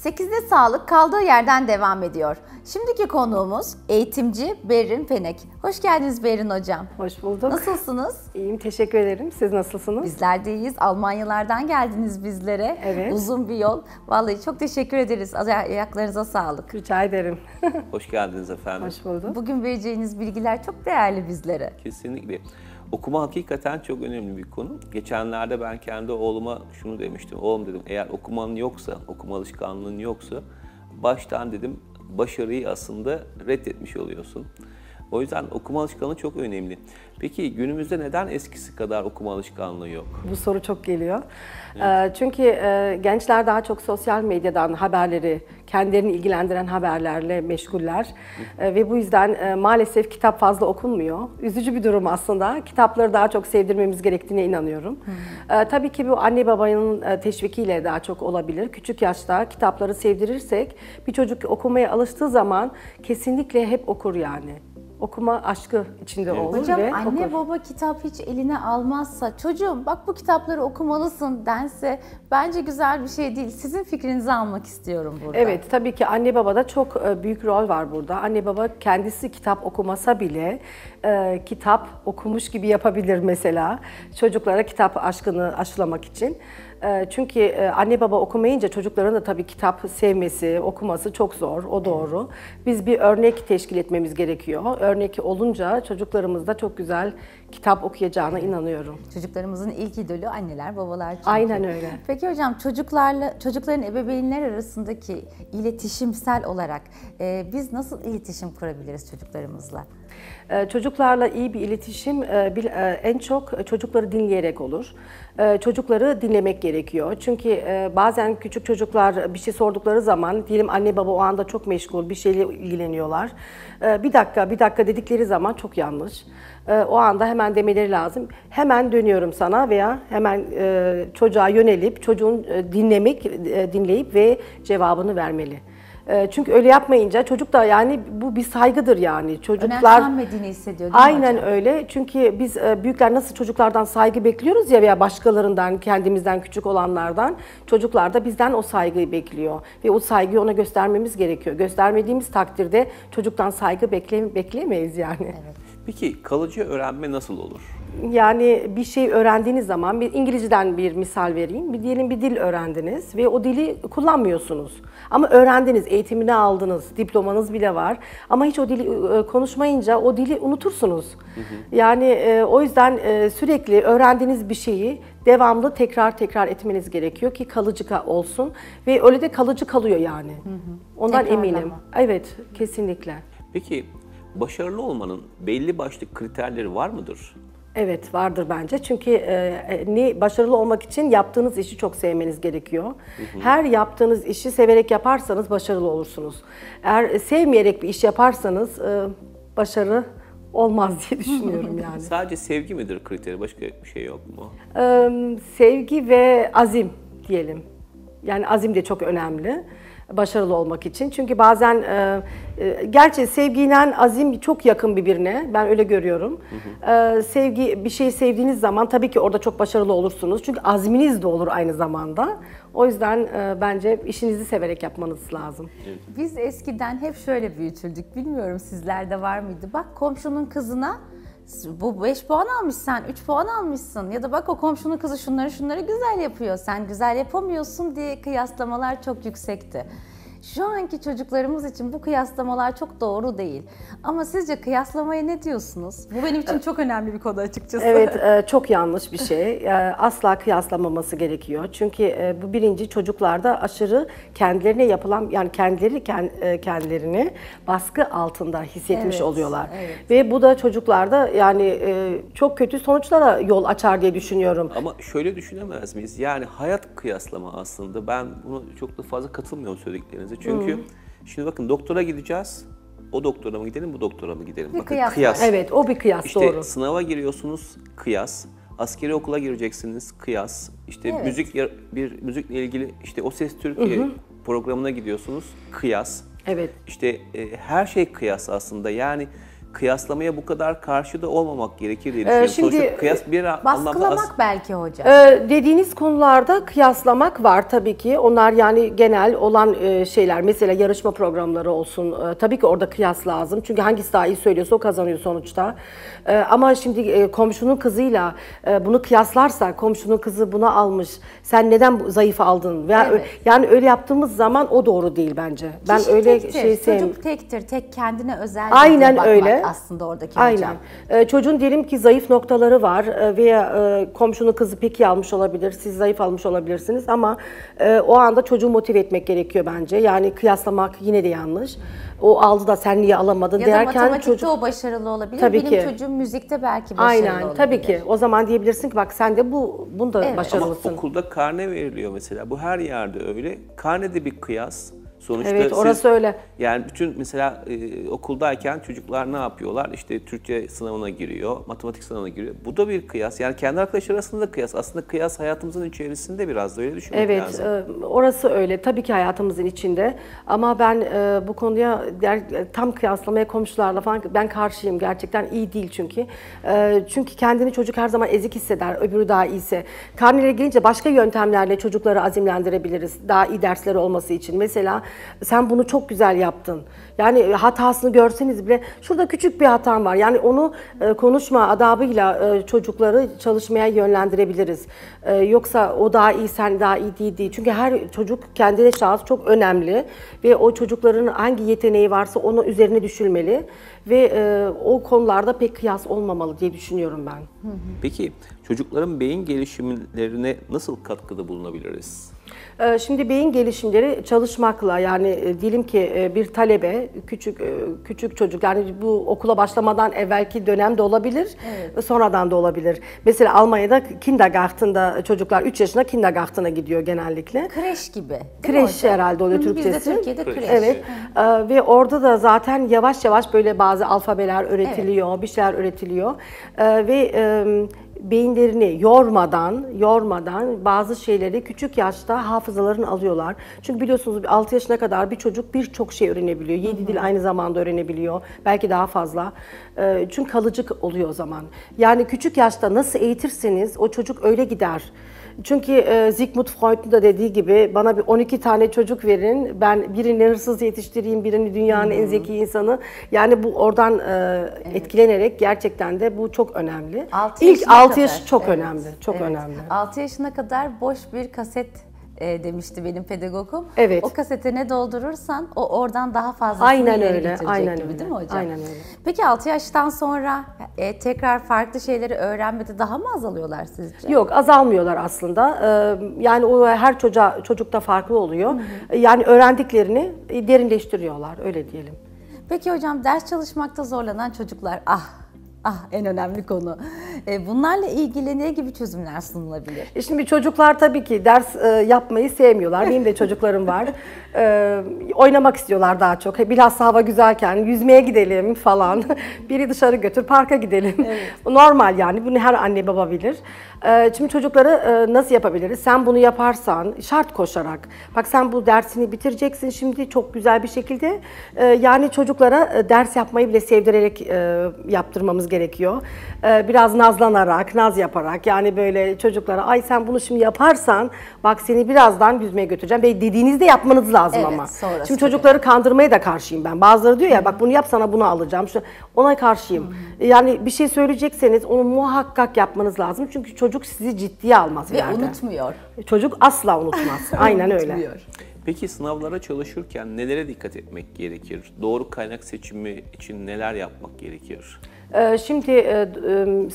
8'de sağlık kaldığı yerden devam ediyor. Şimdiki konuğumuz eğitimci Berrin Penek. Hoş geldiniz Berrin Hocam. Hoş bulduk. Nasılsınız? İyiyim, teşekkür ederim. Siz nasılsınız? Bizler de iyiyiz. Almanyalardan geldiniz bizlere. Evet. Uzun bir yol. Vallahi çok teşekkür ederiz. Ayaklarınıza sağlık. Rica ederim. Hoş geldiniz efendim. Hoş bulduk. Bugün vereceğiniz bilgiler çok değerli bizlere. Kesinlikle. Okuma hakikaten çok önemli bir konu. Geçenlerde ben kendi oğluma şunu demiştim. Oğlum dedim, eğer okuman yoksa, okuma alışkanlığın yoksa baştan dedim başarıyı aslında reddetmiş oluyorsun. O yüzden okuma alışkanlığı çok önemli. Peki günümüzde neden eskisi kadar okuma alışkanlığı yok? Bu soru çok geliyor. Çünkü gençler daha çok sosyal medyadan haberleri, kendilerini ilgilendiren haberlerle meşguller. Ve bu yüzden maalesef kitap fazla okunmuyor. Üzücü bir durum aslında. Kitapları daha çok sevdirmemiz gerektiğine inanıyorum. Tabii ki bu anne babanın teşvikiyle daha çok olabilir. Küçük yaşta kitapları sevdirirsek bir çocuk okumaya alıştığı zaman kesinlikle hep okur yani. Okuma aşkı içinde olur Hocam, ve anne okur. baba kitap hiç eline almazsa, çocuğum bak bu kitapları okumalısın dense bence güzel bir şey değil. Sizin fikrinizi almak istiyorum burada. Evet, tabii ki anne babada çok büyük rol var burada. Anne baba kendisi kitap okumasa bile kitap okumuş gibi yapabilir mesela. Çocuklara kitap aşkını aşılamak için. Çünkü anne baba okumayınca çocukların da tabii kitap sevmesi, okuması çok zor, o doğru. Biz bir örnek teşkil etmemiz gerekiyor. Örnek olunca çocuklarımız da çok güzel kitap okuyacağına inanıyorum. Çocuklarımızın ilk idolü anneler, babalar çünkü. Aynen öyle. Peki hocam, çocukların ebeveynler arasındaki iletişimsel olarak biz nasıl iletişim kurabiliriz çocuklarımızla? Çocuklarla iyi bir iletişim en çok çocukları dinleyerek olur. Çocukları dinlemek gerekiyor. Çünkü bazen küçük çocuklar bir şey sordukları zaman, diyelim anne baba o anda çok meşgul, bir şeyle ilgileniyorlar. Bir dakika dedikleri zaman çok yanlış. O anda hemen demeleri lazım. Hemen dönüyorum sana veya hemen çocuğa yönelip çocuğun dinleyip ve cevabını vermeli. Çünkü öyle yapmayınca çocuk da yani bu bir saygıdır yani. Çocuklar önemsenmediğini hissediyor değil mi aynen hocam? öyle. Çünkü biz büyükler nasıl çocuklardan saygı bekliyoruz ya veya başkalarından, kendimizden küçük olanlardan, çocuklar da bizden o saygıyı bekliyor ve o saygıyı ona göstermemiz gerekiyor. Göstermediğimiz takdirde çocuktan saygı bekleyemeyiz yani. Evet. Peki kalıcı öğrenme nasıl olur? Yani bir şey öğrendiğiniz zaman, bir İngilizceden bir misal vereyim. Diyelim bir dil öğrendiniz ve o dili kullanmıyorsunuz. Ama öğrendiniz, eğitimini aldınız, diplomanız bile var. Ama hiç o dili konuşmayınca o dili unutursunuz. Yani o yüzden sürekli öğrendiğiniz bir şeyi devamlı tekrar etmeniz gerekiyor ki kalıcı olsun. Ve öyle de kalıcı kalıyor yani. Ondan Tekrarlama. eminim. Evet, kesinlikle. Peki başarılı olmanın belli başlı kriterleri var mıdır? Evet, vardır bence. Çünkü başarılı olmak için yaptığınız işi çok sevmeniz gerekiyor. Her yaptığınız işi severek yaparsanız başarılı olursunuz. Eğer sevmeyerek bir iş yaparsanız başarı olmaz diye düşünüyorum yani. Sadece sevgi midir kriteri? Başka bir şey yok mu? Sevgi ve azim diyelim. Yani azim de çok önemli başarılı olmak için. Çünkü bazen gerçi sevgiyle azim çok yakın birbirine. Ben öyle görüyorum. Bir şeyi sevdiğiniz zaman tabii ki orada çok başarılı olursunuz. Çünkü azminiz de olur aynı zamanda. O yüzden bence işinizi severek yapmanız lazım. Biz eskiden hep şöyle büyütüldük. Bilmiyorum sizlerde var mıydı? Bak komşunun kızına bu 5 puan almış, sen 3 puan almışsın. Ya da bak o komşunun kızı şunları güzel yapıyor. Sen güzel yapamıyorsun diye kıyaslamalar çok yüksekti. Şu anki çocuklarımız için bu kıyaslamalar çok doğru değil. Ama sizce kıyaslamaya ne diyorsunuz? Bu benim için çok önemli bir konu açıkçası. Evet, çok yanlış bir şey. Asla kıyaslamaması gerekiyor. Çünkü bu birinci, çocuklarda aşırı kendilerine yapılan, yani kendilerini baskı altında hissetmiş Evet, oluyorlar. evet. Ve bu da çocuklarda yani çok kötü sonuçlara yol açar diye düşünüyorum. Ama şöyle düşünemez miyiz? Yani hayat kıyaslama aslında. Ben bunu çok da fazla katılmıyorum söylediklerinize. Çünkü şimdi bakın doktora gideceğiz. O doktora mı gidelim, bu doktora mı gidelim? Bir Bakın kıyas. kıyas. Evet, o bir kıyas, İşte doğru. sınava giriyorsunuz, kıyas. Askeri okula gireceksiniz, kıyas. İşte Evet. müzikle ilgili işte O Ses Türkiye programına gidiyorsunuz, kıyas. Evet. İşte her şey kıyas aslında. Yani kıyaslamaya bu kadar karşı da olmamak gerekir diye düşünüyorum. Şimdi, Sonuçta kıyas bir anlamda Baskılamak belki hocam. Dediğiniz konularda kıyaslamak var tabii ki. Onlar yani genel olan şeyler. Mesela yarışma programları olsun. Tabii ki orada kıyas lazım. Çünkü hangisi daha iyi söylüyorsa o kazanıyor sonuçta. Ama şimdi komşunun kızıyla bunu kıyaslarsa, komşunun kızı bunu almış. Sen neden zayıf aldın? Veya Evet. yani öyle yaptığımız zaman o doğru değil bence. Ben Kişi öyle tektir, şey sevmiyorum. çocuk tektir, tek kendine özel Aynen gözle bakmak öyle. aslında oradaki Aynen. hocam. Çocuğun diyelim ki zayıf noktaları var veya komşunun kızı peki almış olabilir, siz zayıf almış olabilirsiniz ama o anda çocuğu motive etmek gerekiyor bence. Yani kıyaslamak yine de yanlış. O aldı da sen niye alamadın Ya da derken matematikte çocuk... o başarılı olabilir. Tabii Benim ki. çocuğum müzikte belki başarılı Aynen olabilir. tabii ki. O zaman diyebilirsin ki bak sen de bunda Evet. başarılısın. Ama okulda karne veriliyor mesela. Bu her yerde öyle. Karne de bir kıyas. Sonuçta Evet, orası öyle. Yani bütün mesela okuldayken çocuklar ne yapıyorlar? İşte Türkçe sınavına giriyor, matematik sınavına giriyor. Bu da bir kıyas. Yani kendi arkadaşlar arasında da kıyas. Aslında kıyas hayatımızın içerisinde biraz da öyle düşünmek Evet, lazım. orası öyle. Tabii ki hayatımızın içinde. Ama ben bu konuya tam kıyaslamaya komşularla falan ben karşıyım. Gerçekten iyi değil çünkü. Çünkü kendini çocuk her zaman ezik hisseder, öbürü daha iyiyse. Karnelere gelince başka yöntemlerle çocukları azimlendirebiliriz. Daha iyi dersleri olması için. Mesela sen bunu çok güzel yaptın. Yani hatasını görseniz bile şurada küçük bir hatam var. Yani onu konuşma adabıyla çocukları çalışmaya yönlendirebiliriz. Yoksa o daha iyi, sen daha iyi değil. Çünkü her çocuk kendine şahıs çok önemli ve o çocukların hangi yeteneği varsa onun üzerine düşülmeli ve o konularda pek kıyas olmamalı diye düşünüyorum ben. Peki çocukların beyin gelişimlerine nasıl katkıda bulunabiliriz? Şimdi beyin gelişimleri çalışmakla yani diyelim ki bir talebe küçük çocuk yani bu okula başlamadan evvelki dönemde olabilir, sonradan da olabilir. Mesela Almanya'da kindergarten'da çocuklar 3 yaşında kindergarten'a gidiyor genellikle. Kreş gibi. değil mi Kreş hocam? herhalde oluyor Türkçesi. Bizde Türkiye'de kreş. Evet. Ve orada da zaten yavaş yavaş böyle bazı alfabeler öğretiliyor, bir şeyler öğretiliyor. Ve beyinlerini yormadan bazı şeyleri küçük yaşta hafızalarını alıyorlar. Çünkü biliyorsunuz 6 yaşına kadar bir çocuk birçok şey öğrenebiliyor. 7 dil aynı zamanda öğrenebiliyor. Belki daha fazla. Çünkü kalıcı oluyor o zaman. Yani küçük yaşta nasıl eğitirseniz o çocuk öyle gider. Çünkü Sigmund Freud'un da dediği gibi bana bir 12 tane çocuk verin, ben birini hırsız yetiştireyim, birini dünyanın en zeki insanı. Yani bu oradan etkilenerek gerçekten de bu çok önemli. İlk 6 yaş çok önemli, çok önemli. 6 yaşına kadar boş bir kaset demişti benim pedagogum. Evet. O kasete ne doldurursan o oradan daha fazlasını Aynen ileri öyle, getirecek aynen gibi öyle, değil mi hocam? aynen öyle. Peki 6 yaştan sonra tekrar farklı şeyleri öğrenmede daha mı azalıyorlar sizce? Yok, azalmıyorlar aslında. Yani o her çocukta farklı oluyor. Yani öğrendiklerini derinleştiriyorlar, öyle diyelim. Peki hocam ders çalışmakta zorlanan çocuklar en önemli konu. Bunlarla ilgili ne gibi çözümler sunulabilir? Şimdi çocuklar tabii ki ders yapmayı sevmiyorlar. Benim de çocuklarım var. Oynamak istiyorlar daha çok. Bilhassa hava güzelken yüzmeye gidelim falan. Biri dışarı götür, parka gidelim. Evet. Normal yani. Bunu her anne baba bilir. Şimdi çocukları nasıl yapabiliriz? Sen bunu yaparsan şart koşarak. Bak sen bu dersini bitireceksin şimdi çok güzel bir şekilde. Yani çocuklara ders yapmayı bile sevdirerek yaptırmamız gerekiyor. Biraz nazlanarak, naz yaparak yani böyle çocuklara ay sen bunu şimdi yaparsan bak seni birazdan yüzmeye götüreceğim. Ve dediğinizde yapmanız lazım evet, ama. Sonrası şimdi çocukları kandırmaya da karşıyım ben. Bazıları diyor ya bak bunu yap sana bunu alacağım. Ona karşıyım. Yani bir şey söyleyecekseniz onu muhakkak yapmanız lazım. Çünkü çocuk sizi ciddiye almaz. Ve unutmuyor. Çocuk asla unutmaz. Aynen öyle. Peki sınavlara çalışırken nelere dikkat etmek gerekir? Doğru kaynak seçimi için neler yapmak gerekir? Şimdi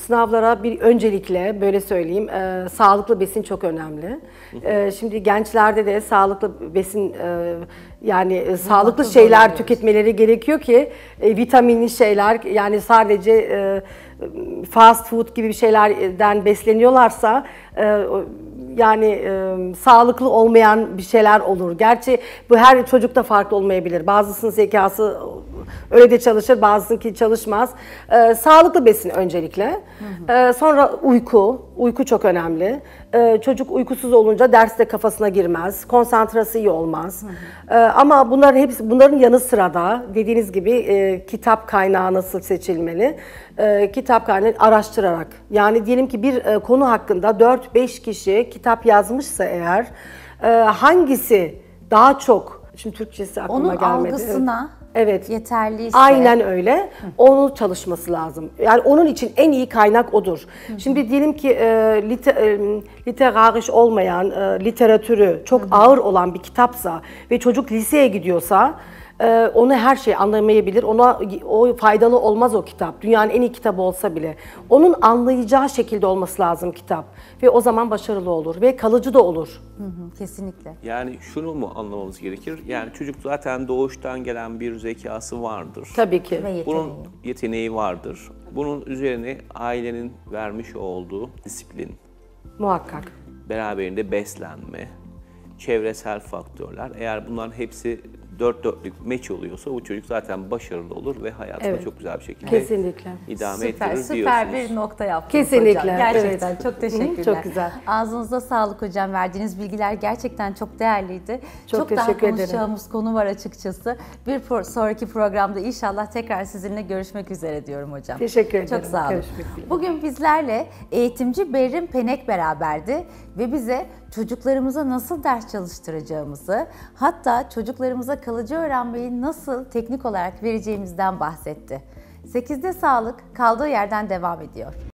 sınavlara bir öncelikle böyle söyleyeyim sağlıklı besin çok önemli. Şimdi gençlerde de sağlıklı besin yani sağlıklı şeyler tüketmeleri gerekiyor ki vitaminli şeyler yani sadece fast food gibi bir şeylerden besleniyorlarsa Yani sağlıklı olmayan bir şeyler olur. Gerçi bu her çocukta farklı olmayabilir. Bazısının zekası öyle de çalışır, bazısınınki çalışmaz. Sağlıklı besin öncelikle. Sonra uyku çok önemli. Çocuk uykusuz olunca derste kafasına girmez, konsantrası iyi olmaz. Ama bunların yanı sıra da dediğiniz gibi kitap kaynağı nasıl seçilmeli? Kitap kaynağı araştırarak. Yani diyelim ki bir konu hakkında 4-5 kişi kitap yazmışsa eğer hangisi daha çok, şimdi Türkçesi aklıma Onun gelmedi. algısına Evet. yeterliyse. Aynen öyle. Onu çalışması lazım. Yani onun için en iyi kaynak odur. Şimdi diyelim ki literariş olmayan, literatürü çok ağır olan bir kitapsa ve çocuk liseye gidiyorsa onu her şey anlamayabilir. O faydalı olmaz o kitap. Dünyanın en iyi kitabı olsa bile. Onun anlayacağı şekilde olması lazım kitap. Ve o zaman başarılı olur ve kalıcı da olur. Kesinlikle. Yani şunu mu anlamamız gerekir? Yani çocuk zaten doğuştan gelen bir zekası vardır. Tabii ki. Ve yeteneği. Bunun yeteneği vardır. Bunun üzerine ailenin vermiş olduğu disiplin, Muhakkak. beraberinde beslenme, çevresel faktörler. Eğer bunların hepsi dört dörtlük meç oluyorsa bu çocuk zaten başarılı olur ve hayatını Evet. çok güzel bir şekilde Kesinlikle. idame Süper, ettirir süper diyorsunuz. bir nokta yaptınız Kesinlikle, hocam. Gerçekten evet. çok teşekkürler. Çok güzel. Ağzınıza sağlık hocam. Verdiğiniz bilgiler gerçekten çok değerliydi. Çok daha teşekkür ederim. konuşacağımız konu var açıkçası. Sonraki programda inşallah tekrar sizinle görüşmek üzere diyorum hocam. Teşekkür ederim. Çok sağ olun. Görüşmek üzere. Bugün bizlerle eğitimci Berrin Penek beraberdi ve bize çocuklarımıza nasıl ders çalıştıracağımızı, hatta çocuklarımıza kalıcı öğrenmeyi nasıl teknik olarak vereceğimizden bahsetti. 8'de sağlık kaldığı yerden devam ediyor.